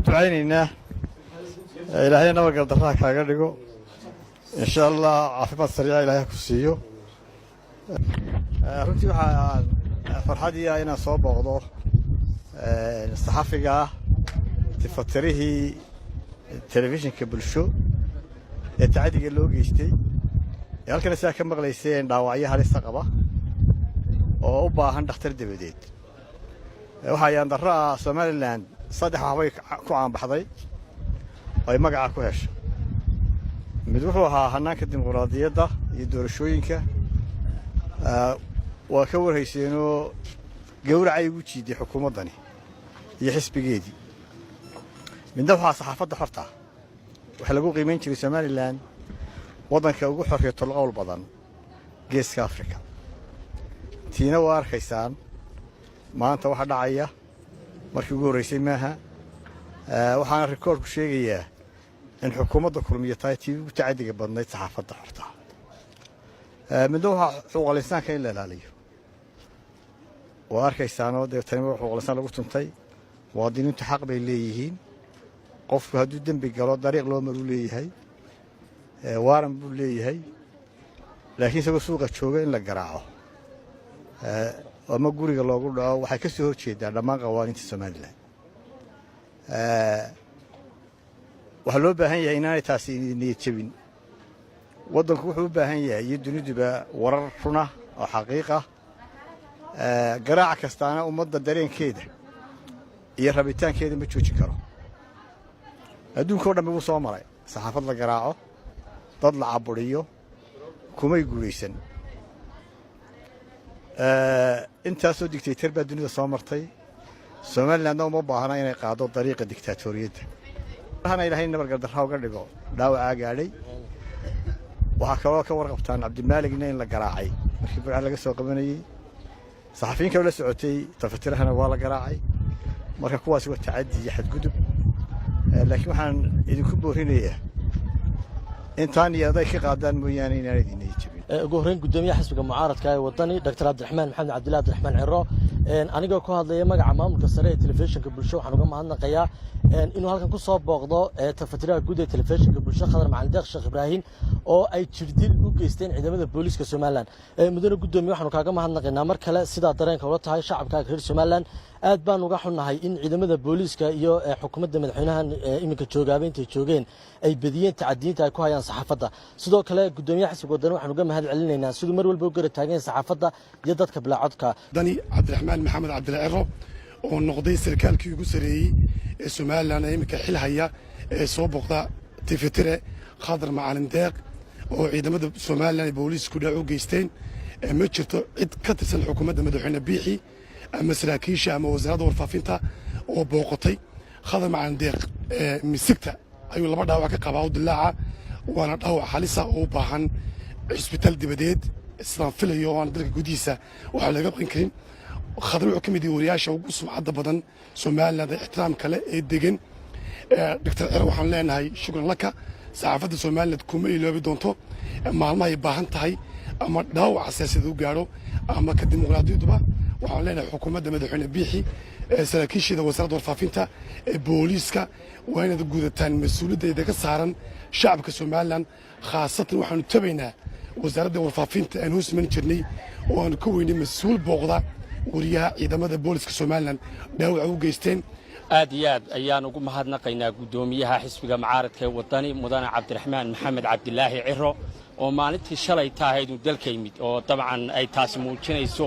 ducaynayna ilaahayna nabagal darraha kaaga dhigo insha Allah caafimaad sariica ilaahay ku siiyo runtii waxaan farxadii inaan soo booqdo saxafiga tifatirihii telefishinka bulsho ee tacadiga loo geystay halkan saa ka maqlayseen dhaawacyo halis qaba oo u baahan dhakhtar dibadeed waxa ay darraa Somaliland saddex waxbay ku aanbaxday ay magaca ku heshay mid wuxuu ahaa hanaanka dimuqraadiyadda iyo doorashooyinka waa ka warhayseenoo gowracay ugu jiiday xukuumaddani iyo xisbigeedii midna waxaa saxaafadda xorta waxa lagu qiimeyn jiray Somaliland waddanka ugu xorriyad qowl badan geeska Afrika tiina waa arkaysaan maanta waxa dhacaya markii ugu horeysay maaha waxaan rikoorku sheegayaa in xukuumadda kulmiye tahay tii ugu tacadiga badnayd saxaafadda xorta midna waxa xuquuqul insaanka in la ilaaliyo waa arkaysaan oo deetana xuquuqul insaan lagu tuntay muwaadiniintu xaq bay leeyihiin qofku hadduu dembi galo dariiq loo maru leeyahay waaran buu leeyahay laakiin isagoo suuqa jooga in la garaaco ama guriga loogu dhaco waxay ka soo horjeedaa dhammaan qawaaniinta Somaliland waxa loo baahan yahay inaanay taasi niyad jabin waddanku wuxuu u baahan yahay iyo duniduba warar runa oo xaqiiqa garaac kastaana ummadda dareenkeeda iyo rabitaankeeda ma joojin karo adduunka oo dhan wuu soo maray saxaafad la garaaco dad la caburiyo kumay guuleysan intaasoo dictator baa dunida soo martay Somalilandna uma baahna inay qaado dariiqa dictatoriyadda waxaana ilaahay nabagal darraa uga dhigo dhaawaca gaadhay waxa kaloo ka warqabtaan Cabdimaaligna in la garaacay markii burca laga soo qabanayay saxafiyiinka la socotay tafatirahana waa la garaacay marka kuwaas waa tacaddi iyo xadgudub laakiin waxaan idinku boorinayaa intaan iyaday ka qaadaan mooyaane inaan idin jabin ugu horreyn gudoomiyaha xisbiga mucaaradka ee wadani Dr. Cabdiraxmaan Maxamed Cabdilaahi Cabdiraxmaan Ciro aniga ku hadlaya magaca maamulka sare ee telefishinka bulsho waxaan uga mahadnaqayaa inuu halkan ku soo booqdo tafatiraha guud ee telefishinka bulsho Khadar Macalin Deeq Sheekh Ibrahim oo ay jirdil u geysteen ciidamada booliska Somaliland mudane gudoomiye waxaan kaaga mahadnaqaynaa mar kale sida dareenka ula tahay shacabka reer Somaliland aad baan uga xunnahay in ciidamada booliska iyo xukuumadda madaxweynaha iminka joogaaba intay joogeen ay badiyeen tacadiinta ay ku hayaan saxaafadda sidoo kale gudoomiyaha xisbiga wadani waxaan uga mahad celinaynaa sidoo mar walba u garab taagan saxaafadda iyo dadka bilaacodka dani Cabdiraxmaan Maxamed Cabdilaahi Ciro oo noqday sarkaalkii ugu sareeyay ee Somaliland ay iminka xil haya ee soo booqda tifitire Khadar Macalin Deeq oo ciidamada Somaliland ay boolisku dhac u geysteen ma jirto cid ka tirsan xukuumadda madaxweyne Biixi ama saraakiisha ama wasaaradda warfaafinta oo booqatay Khadar Macalin Deeq misigta ayuu laba dhaawac ka qabaa dilaaca waana dhaawac halis ah oo baahan isbitaal dibadeed islaan filayo oo aan dalka gudihiisa waxa laga qaban karin Khadar wuxuu kamid yahay wariyaasha ugu sumcadda badan Somaliland ixtiraam kale ee degan Dr. Ciro waxaan leenahay shukran laka saxaafadda Somaliland kuma iloobi doonto maalmaha ay baahan tahay ama dhaawac siyaasadeed u gaaro ama ka dimuqraadiyadda waxaan leenahay xukuumadda madaxweyne Biixi saraakiisha wasaaradda warfaafinta booliska waa inay gudataan mas'uuliyadda ka saaran shacabka Somaliland khaasatan waxaanu tabaynaa wasaaradda warfaafinta aan hoos man jirnay oo aan ka weynay mas'uul booqda wariyaha ciidamada booliska Somaliland dhaawac u geysteen aad iyo aad ayaan ugu mahadnaqaynaa gudoomiyaha xisbiga mucaaradka ee wadani mudane Cabdiraxmaan Maxamed Cabdilaahi Ciro oo maalintii shalay tahay inuu dalka yimid oo dabcan ay taasi muujinayso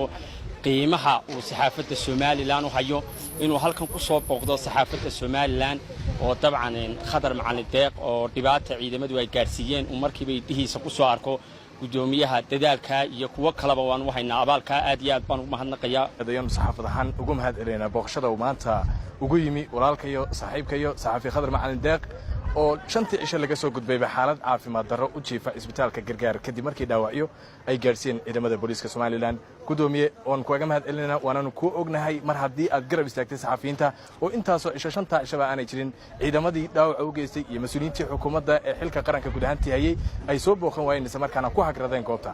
qiimaha uu saxaafadda Somaliland u hayo inuu halkan ku soo booqdo saxaafadda Somaliland oo dabcan Khadar Macalin Deeq oo dhibaato ciidamadu ay gaarsiiyeen uu markiiba dhihiisa ku soo arko gudoomiyaha dadaalka iyo kuwa kaleba waan u haynaa abaalka aad iyo aad baan ugu mahadnaqayaa adayaan saxaafadahan ugu mahad celinaa booqashada uu maanta ugu yimi walaalkayo saaxiibkayo saxafi Khadar Macalin Deeq oo shantii cisho laga soo gudbay xaalad caafimaad darro u jiifa isbitaalka gargaar kadib markii dhaawacyo ay gaarsiin ciidamada booliska Somaliland gudoomiye oon kuuga mahad celinaa waananu ku ognahay mar haddii aad garab istaagtay saxafiyiinta oo intaasoo cisho shanta cisho aanay jirin ciidamadii dhaawac u geystay iyo mas'uuliyiintii xukuumadda ee xilka qaranka guud ahaantii hayay ay soo booqan waayeen isla markaana ku hagradeen goobta